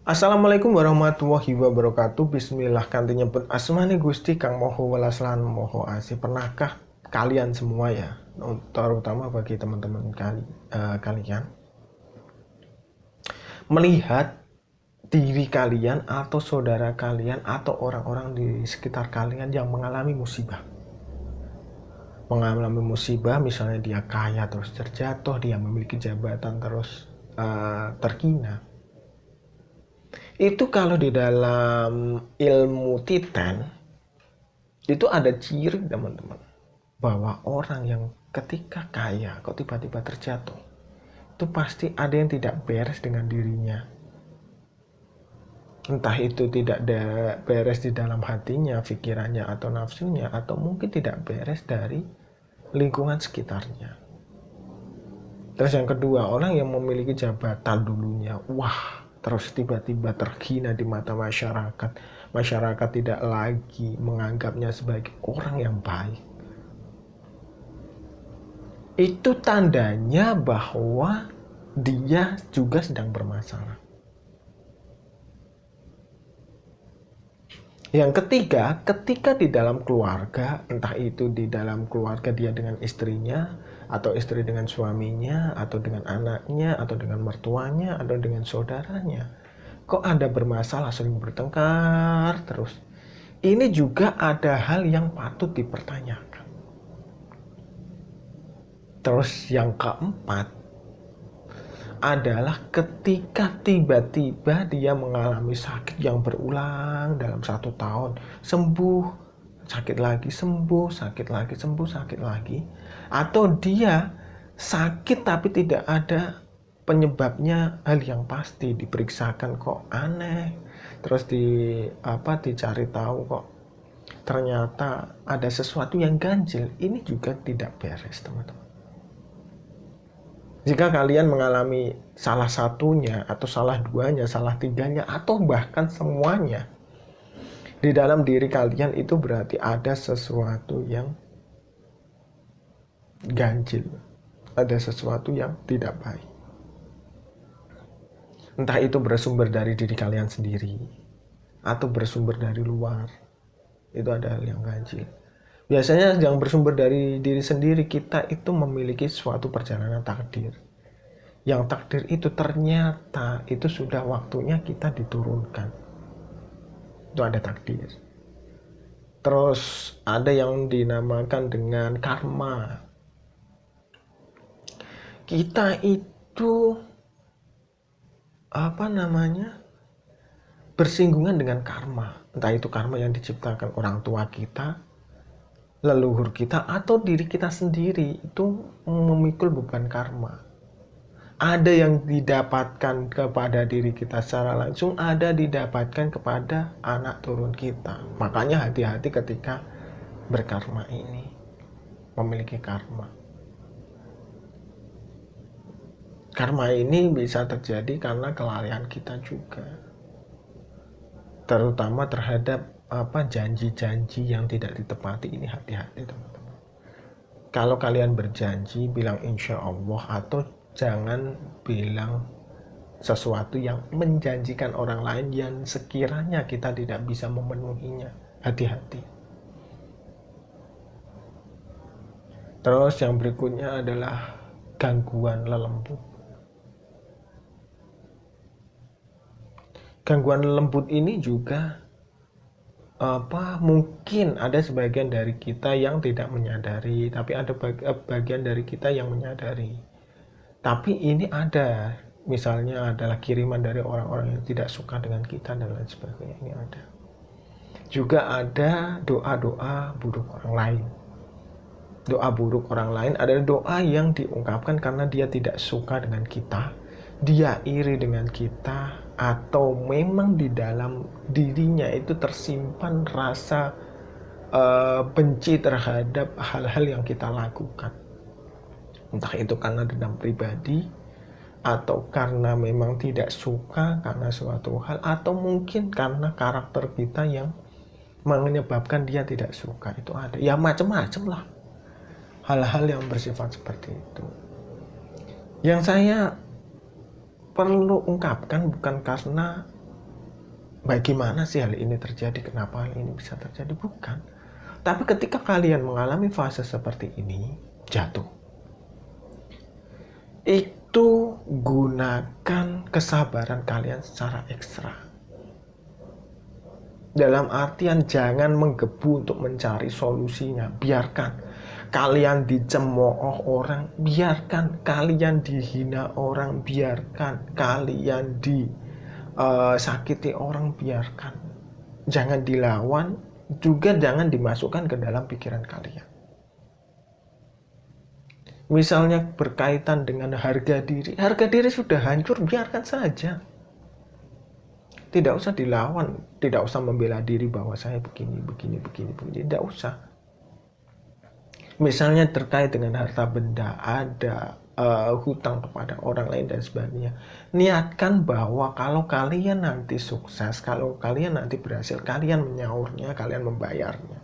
Assalamualaikum warahmatullahi wabarakatuh. Bismillah kanthi nyebut asmane Gusti Kang Moho Welas lan Moho Asih. Pernahkah kalian semua ya, terutama bagi teman-teman kalian melihat diri kalian atau saudara kalian atau orang-orang di sekitar kalian yang mengalami musibah? Mengalami musibah, misalnya dia kaya terus terjatuh, dia memiliki jabatan terus terhina. Itu kalau di dalam ilmu Titan itu ada ciri, teman-teman, bahwa orang yang ketika kaya kok tiba-tiba terjatuh, itu pasti ada yang tidak beres dengan dirinya. Entah itu tidak beres di dalam hatinya, pikirannya, atau nafsunya, atau mungkin tidak beres dari lingkungan sekitarnya. Terus yang kedua, orang yang memiliki jabatan dulunya, wah, terus tiba-tiba terhina di mata masyarakat. Masyarakat tidak lagi menganggapnya sebagai orang yang baik. Itu tandanya bahwa dia juga sedang bermasalah. Yang ketiga, ketika di dalam keluarga, entah itu di dalam keluarga dia dengan istrinya, atau istri dengan suaminya, atau dengan anaknya, atau dengan mertuanya, atau dengan saudaranya, kok ada bermasalah, sering bertengkar terus. Ini juga ada hal yang patut dipertanyakan. Terus yang keempat adalah ketika tiba-tiba dia mengalami sakit yang berulang dalam 1 tahun, sembuh, sakit lagi, sembuh, sakit lagi, sembuh, sakit lagi, atau dia sakit tapi tidak ada penyebabnya, hal yang pasti diperiksakan kok aneh, terus dicari tahu kok ternyata ada sesuatu yang ganjil. Ini juga tidak beres, teman-teman. Jika kalian mengalami salah satunya, atau salah duanya, salah tiganya, atau bahkan semuanya di dalam diri kalian, itu berarti ada sesuatu yang ganjil, ada sesuatu yang tidak baik. Entah itu bersumber dari diri kalian sendiri atau bersumber dari luar, itu ada hal yang ganjil. Biasanya yang bersumber dari diri sendiri, kita itu memiliki suatu perjalanan takdir. Yang takdir itu ternyata itu sudah waktunya kita diturunkan. Itu ada takdir. Terus ada yang dinamakan dengan karma. Kita itu bersinggungan dengan karma. Entah itu karma yang diciptakan orang tua kita, leluhur kita, atau diri kita sendiri itu memikul beban karma. Ada yang didapatkan kepada diri kita secara langsung, ada didapatkan kepada anak turun kita. Makanya hati-hati ketika berkarma ini, memiliki karma. Karma ini bisa terjadi karena kelalaian kita juga, terutama terhadap janji-janji yang tidak ditepati. Ini hati-hati, teman-teman. Kalau kalian berjanji, bilang insya Allah, atau jangan bilang sesuatu yang menjanjikan orang lain yang sekiranya kita tidak bisa memenuhinya. Hati-hati. Terus yang berikutnya adalah gangguan lelembut. Gangguan lembut ini juga mungkin ada sebagian dari kita yang tidak menyadari, tapi ada bagian dari kita yang menyadari. Tapi ini ada, misalnya adalah kiriman dari orang-orang yang tidak suka dengan kita dan lain sebagainya. Ini ada. Juga ada doa-doa buruk orang lain. Doa buruk orang lain adalah doa yang diungkapkan karena dia tidak suka dengan kita, dia iri dengan kita, atau memang di dalam dirinya itu tersimpan rasa benci terhadap hal-hal yang kita lakukan. Entah itu karena dendam pribadi, atau karena memang tidak suka karena suatu hal, atau mungkin karena karakter kita yang menyebabkan dia tidak suka. Itu ada. Ya macam-macam lah hal-hal yang bersifat seperti itu. Yang saya perlu ungkapkan bukan karena bagaimana sih hal ini terjadi, kenapa hal ini bisa terjadi, bukan. Tapi ketika kalian mengalami fase seperti ini, jatuh, itu gunakan kesabaran kalian secara ekstra. Dalam artian jangan menggebu untuk mencari solusinya. Biarkan kalian dicemooh orang, biarkan kalian dihina orang, biarkan kalian disakiti orang, biarkan. Jangan dilawan, juga jangan dimasukkan ke dalam pikiran kalian. Misalnya berkaitan dengan harga diri sudah hancur, biarkan saja. Tidak usah dilawan, tidak usah membela diri bahwa saya begini, tidak usah. Misalnya terkait dengan harta benda, ada hutang kepada orang lain dan sebagainya. Niatkan bahwa kalau kalian nanti sukses, kalau kalian nanti berhasil, kalian menyaurnya, kalian membayarnya.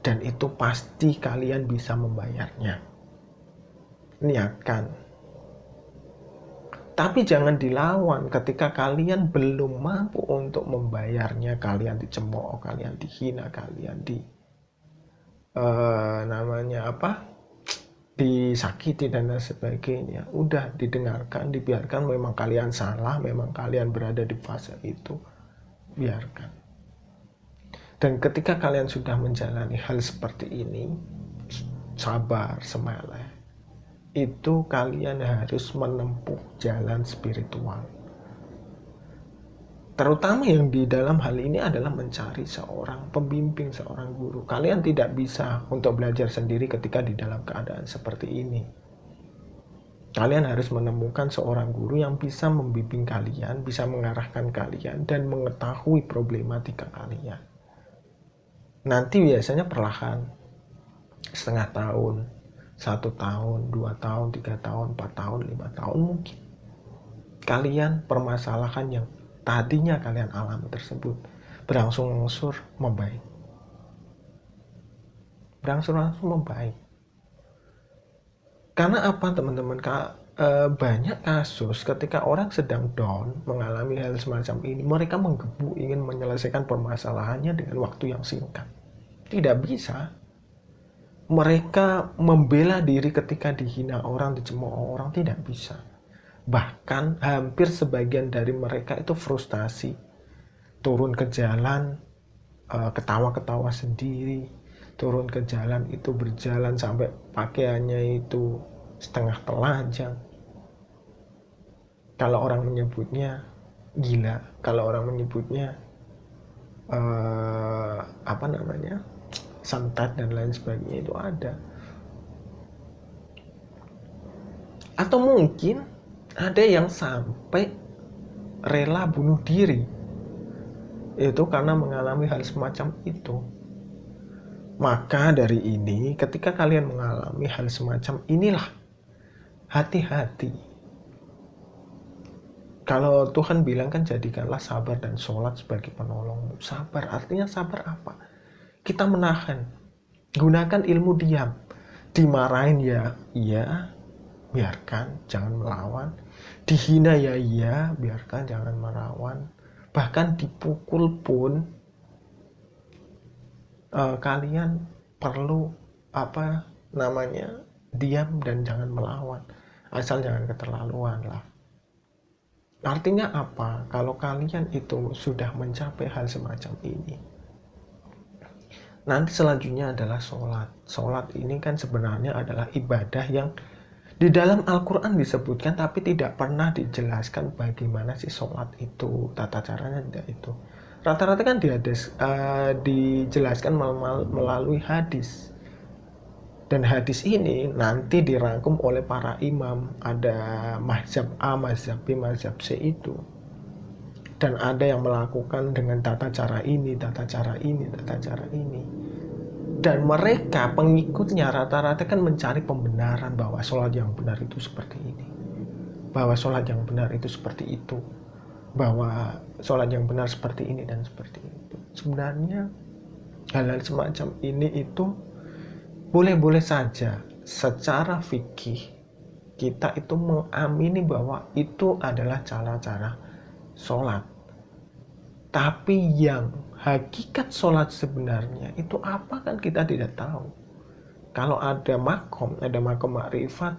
Dan itu pasti kalian bisa membayarnya. Niatkan. Tapi jangan dilawan ketika kalian belum mampu untuk membayarnya, kalian dicemooh, kalian dihina, kalian disakiti dan lain sebagainya. Udah didengarkan, dibiarkan, memang kalian salah, memang kalian berada di fase itu, biarkan. Dan ketika kalian sudah menjalani hal seperti ini, sabar, semeleh, itu kalian harus menempuh jalan spiritual. Terutama yang di dalam hal ini adalah mencari seorang pembimbing, seorang guru. Kalian tidak bisa untuk belajar sendiri ketika di dalam keadaan seperti ini. Kalian harus menemukan seorang guru yang bisa membimbing kalian, bisa mengarahkan kalian, dan mengetahui problematika kalian. Nanti biasanya perlahan, setengah tahun, 1 tahun, 2 tahun, 3 tahun, 4 tahun, 5 tahun mungkin. Kalian permasalahan yang tadinya kalian alami tersebut berangsur-angsur membaik. Karena apa teman-teman? Banyak kasus ketika orang sedang down, mengalami hal semacam ini, mereka menggebu ingin menyelesaikan permasalahannya dengan waktu yang singkat. Tidak bisa. Mereka membela diri ketika dihina orang, dicemooh orang, tidak bisa. Bahkan hampir sebagian dari mereka itu frustasi, turun ke jalan, ketawa-ketawa sendiri, turun ke jalan itu berjalan sampai pakaiannya itu setengah telanjang. Kalau orang menyebutnya gila, kalau orang menyebutnya santet dan lain sebagainya, itu ada. Atau mungkin ada yang sampai rela bunuh diri, itu karena mengalami hal semacam itu. Maka dari ini, ketika kalian mengalami hal semacam inilah, hati-hati. Kalau Tuhan bilang kan, jadikanlah sabar dan sholat sebagai penolongmu. Sabar, artinya sabar apa? Kita menahan, gunakan ilmu diam. Dimarahin ya iya, biarkan, jangan melawan. Dihina ya iya, biarkan, jangan melawan. Bahkan dipukul pun kalian perlu diam dan jangan melawan, asal jangan keterlaluan lah. Artinya apa? Kalau kalian itu sudah mencapai hal semacam ini, nanti selanjutnya adalah sholat. Sholat ini kan sebenarnya adalah ibadah yang di dalam Al-Quran disebutkan, tapi tidak pernah dijelaskan bagaimana sih sholat itu, tata caranya tidak itu. Rata-rata kan dijelaskan melalui hadis. Dan hadis ini nanti dirangkum oleh para imam. Ada mazhab A, mazhab B, mazhab C itu. Dan ada yang melakukan dengan tata cara ini, tata cara ini, tata cara ini. Dan mereka, pengikutnya rata-rata kan mencari pembenaran bahwa sholat yang benar itu seperti ini, bahwa sholat yang benar itu seperti itu, bahwa sholat yang benar seperti ini dan seperti itu. Sebenarnya hal-hal semacam ini itu boleh-boleh saja secara fikih kita itu mengamini bahwa itu adalah cara-cara sholat. Tapi yang hakikat sholat sebenarnya itu apa kan kita tidak tahu. Kalau ada makom makrifat,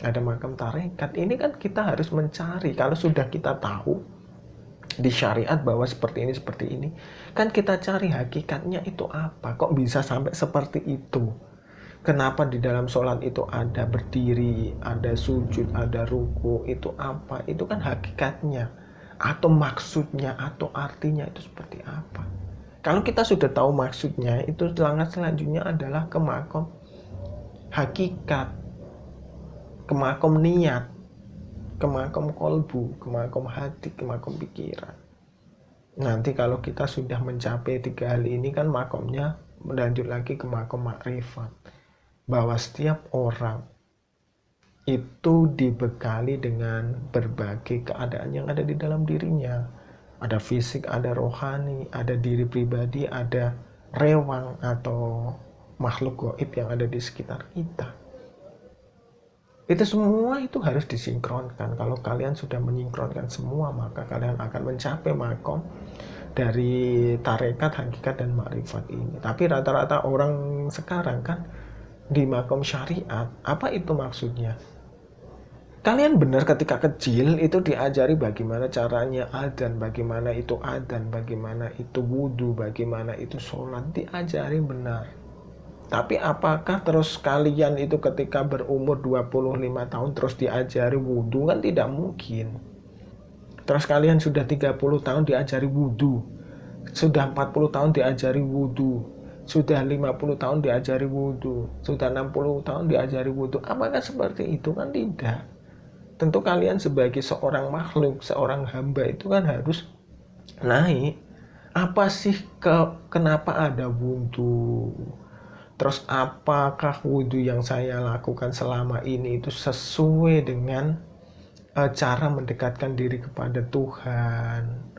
ada makom tarekat, ini kan kita harus mencari. Kalau sudah kita tahu di syariat bahwa seperti ini, kan kita cari hakikatnya itu apa. Kok bisa sampai seperti itu? Kenapa di dalam sholat itu ada berdiri, ada sujud, ada ruku, itu apa? Itu kan hakikatnya, atau maksudnya, atau artinya itu seperti apa. Kalau kita sudah tahu maksudnya, itu langkah selanjutnya adalah ke makom hakikat, ke makom niat, ke makom kolbu, ke makom hati, ke makom pikiran. Nanti kalau kita sudah mencapai 3 hal ini kan makomnya lanjut lagi ke makom makrifat. Bahwa setiap orang itu dibekali dengan berbagai keadaan yang ada di dalam dirinya. Ada fisik, ada rohani, ada diri pribadi, ada rewang atau makhluk gaib yang ada di sekitar kita. Itu semua itu harus disinkronkan. Kalau kalian sudah menyinkronkan semua, maka kalian akan mencapai makom dari tarekat, hakikat, dan makrifat ini. Tapi rata-rata orang sekarang kan di makom syariat, apa itu maksudnya? Kalian benar ketika kecil itu diajari bagaimana caranya adzan, bagaimana itu wudhu, bagaimana itu sholat, diajari benar. Tapi apakah terus kalian itu ketika berumur 25 tahun terus diajari wudhu? Kan tidak mungkin. Terus kalian sudah 30 tahun diajari wudhu, sudah 40 tahun diajari wudhu, sudah 50 tahun diajari wudhu, sudah 60 tahun diajari wudhu. Apakah seperti itu? Kan tidak. Tentu kalian sebagai seorang makhluk, seorang hamba itu kan harus naik. Apa sih kenapa ada wudhu? Terus apakah wudhu yang saya lakukan selama ini itu sesuai dengan cara mendekatkan diri kepada Tuhan?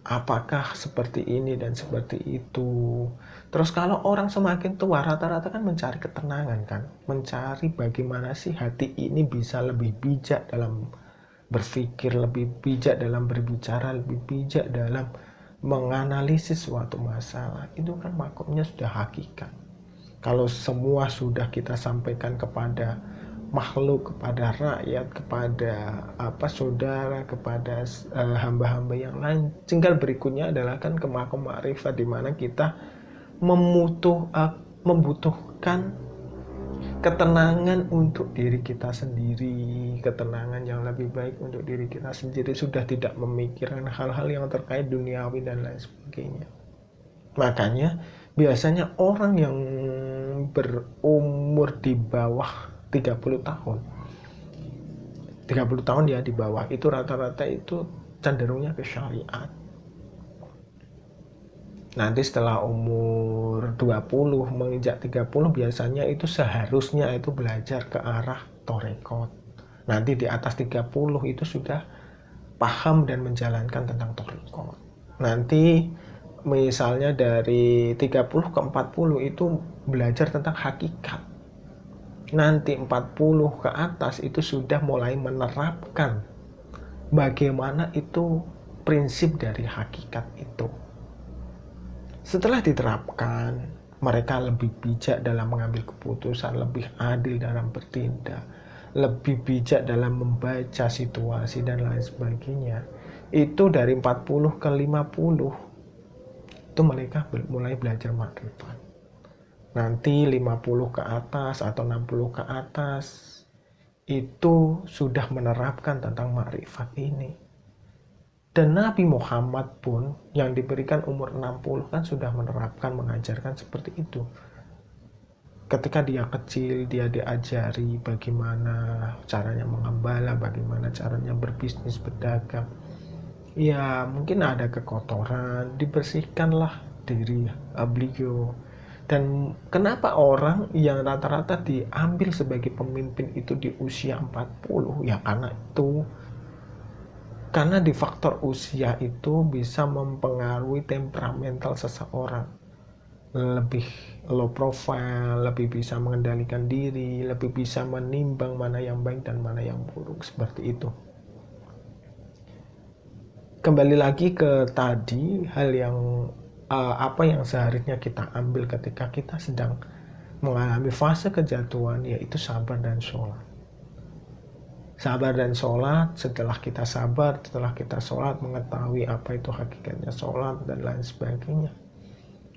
Apakah seperti ini dan seperti itu? Terus kalau orang semakin tua rata-rata kan mencari ketenangan kan, mencari bagaimana sih hati ini bisa lebih bijak dalam berpikir, lebih bijak dalam berbicara, lebih bijak dalam menganalisis suatu masalah. Itu kan makomnya sudah hakikat. Kalau semua sudah kita sampaikan kepada makhluk, kepada rakyat, kepada saudara, kepada hamba-hamba yang lain, tinggal berikutnya adalah kan ke makom makrifat, di mana kita membutuhkan ketenangan untuk diri kita sendiri, ketenangan yang lebih baik untuk diri kita sendiri, sudah tidak memikirkan hal-hal yang terkait duniawi dan lain sebagainya. Makanya biasanya orang yang berumur di bawah 30 tahun 30 tahun ya di bawah itu rata-rata itu cenderungnya ke syariat. Nanti setelah umur 20 menginjak 30 biasanya itu seharusnya itu belajar ke arah torekot. Nanti di atas 30 itu sudah paham dan menjalankan tentang torekot. Nanti misalnya dari 30 ke 40 itu belajar tentang hakikat. Nanti 40 ke atas itu sudah mulai menerapkan bagaimana itu prinsip dari hakikat itu. Setelah diterapkan, mereka lebih bijak dalam mengambil keputusan, lebih adil dalam bertindak, lebih bijak dalam membaca situasi dan lain sebagainya. Itu dari 40 ke 50 itu mereka mulai belajar makrifat. Nanti 50 ke atas atau 60 ke atas itu sudah menerapkan tentang makrifat ini. Dan Nabi Muhammad pun yang diberikan umur 60 kan sudah menerapkan, mengajarkan seperti itu. Ketika dia kecil, dia diajari bagaimana caranya mengembala, bagaimana caranya berbisnis, berdagang. Ya mungkin ada kekotoran, dibersihkanlah diri beliau. Dan kenapa orang yang rata-rata diambil sebagai pemimpin itu di usia 40? Ya karena di faktor usia itu bisa mempengaruhi temperamental seseorang. Lebih low profile, lebih bisa mengendalikan diri, lebih bisa menimbang mana yang baik dan mana yang buruk, seperti itu. kembali lagi ke tadi, hal yang apa yang seharusnya kita ambil ketika kita sedang mengalami fase kejatuhan, yaitu sabar dan sholat. Sabar dan sholat, setelah kita sabar, setelah kita sholat, mengetahui apa itu hakikatnya sholat dan lain sebagainya,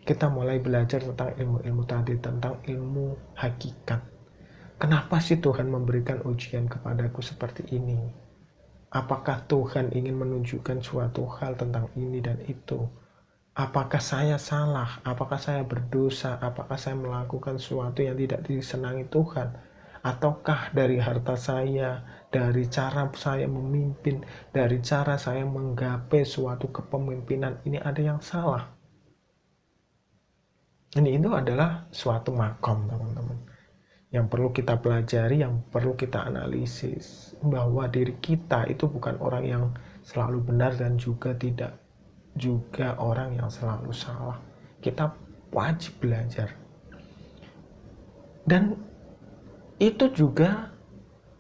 kita mulai belajar tentang ilmu-ilmu tadi, tentang ilmu hakikat. Kenapa sih Tuhan memberikan ujian kepadaku seperti ini? Apakah Tuhan ingin menunjukkan suatu hal tentang ini dan itu? Apakah saya salah? Apakah saya berdosa? Apakah saya melakukan sesuatu yang tidak disenangi Tuhan? Ataukah dari harta saya, dari cara saya memimpin, dari cara saya menggapai suatu kepemimpinan ini ada yang salah? Ini itu adalah suatu makom, teman-teman, yang perlu kita pelajari, yang perlu kita analisis, bahwa diri kita itu bukan orang yang selalu benar dan juga orang yang selalu salah. Kita wajib belajar. Dan itu juga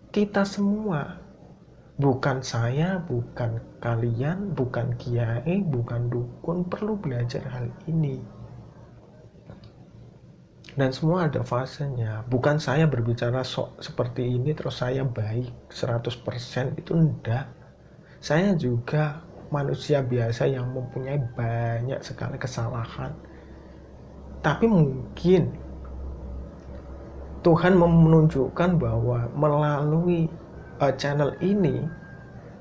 kita semua. Bukan saya, bukan kalian, bukan kiai, bukan dukun, perlu belajar hal ini. Dan semua ada fasenya. Bukan saya berbicara seperti ini terus saya baik 100%, itu enggak. Saya juga manusia biasa yang mempunyai banyak sekali kesalahan. Tapi mungkin Tuhan menunjukkan bahwa melalui channel ini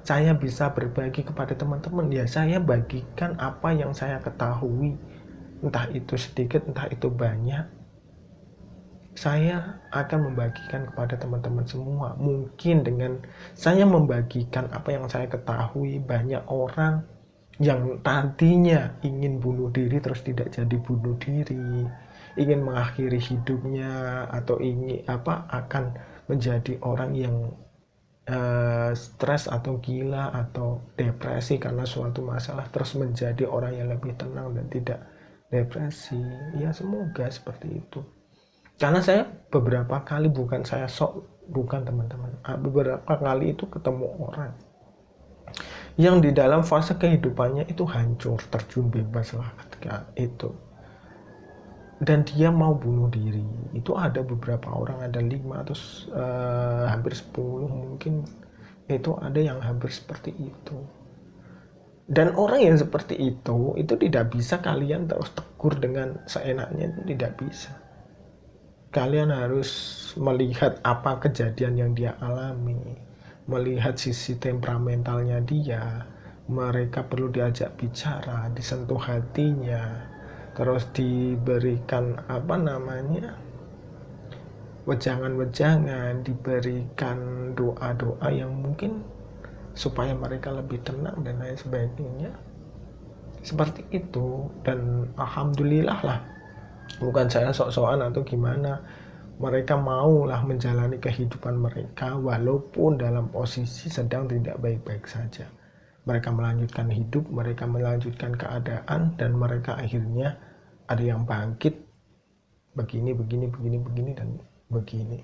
saya bisa berbagi kepada teman-teman. Ya, saya bagikan apa yang saya ketahui. Entah itu sedikit, entah itu banyak. Saya akan membagikan kepada teman-teman semua. Mungkin dengan saya membagikan apa yang saya ketahui, banyak orang yang tadinya ingin bunuh diri terus tidak jadi bunuh diri, ingin mengakhiri hidupnya, atau ingin akan menjadi orang yang stres atau gila atau depresi karena suatu masalah, terus menjadi orang yang lebih tenang dan tidak depresi. Ya, semoga seperti itu. Karena saya beberapa kali, bukan teman-teman, beberapa kali itu ketemu orang yang di dalam fase kehidupannya itu hancur, terjun bebas lah ketika itu, dan dia mau bunuh diri. Itu ada beberapa orang, ada 5 atau hampir 10 mungkin, itu ada yang hampir seperti itu. Dan orang yang seperti itu tidak bisa kalian terus tegur dengan seenaknya, itu tidak bisa. Kalian harus melihat apa kejadian yang dia alami, melihat sisi temperamentalnya dia. Mereka perlu diajak bicara, disentuh hatinya, terus diberikan wejangan-wejangan, diberikan doa-doa yang mungkin supaya mereka lebih tenang dan lain sebagainya. Seperti itu. Dan alhamdulillah lah, bukan saya sok-sokan atau gimana, mereka maulah menjalani kehidupan mereka walaupun dalam posisi sedang tidak baik-baik saja. Mereka melanjutkan hidup, mereka melanjutkan keadaan, dan mereka akhirnya ada yang bangkit begini dan begini.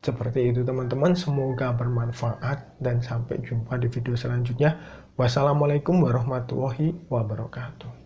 Seperti itu, teman-teman. Semoga bermanfaat dan sampai jumpa di video selanjutnya. Wassalamualaikum warahmatullahi wabarakatuh.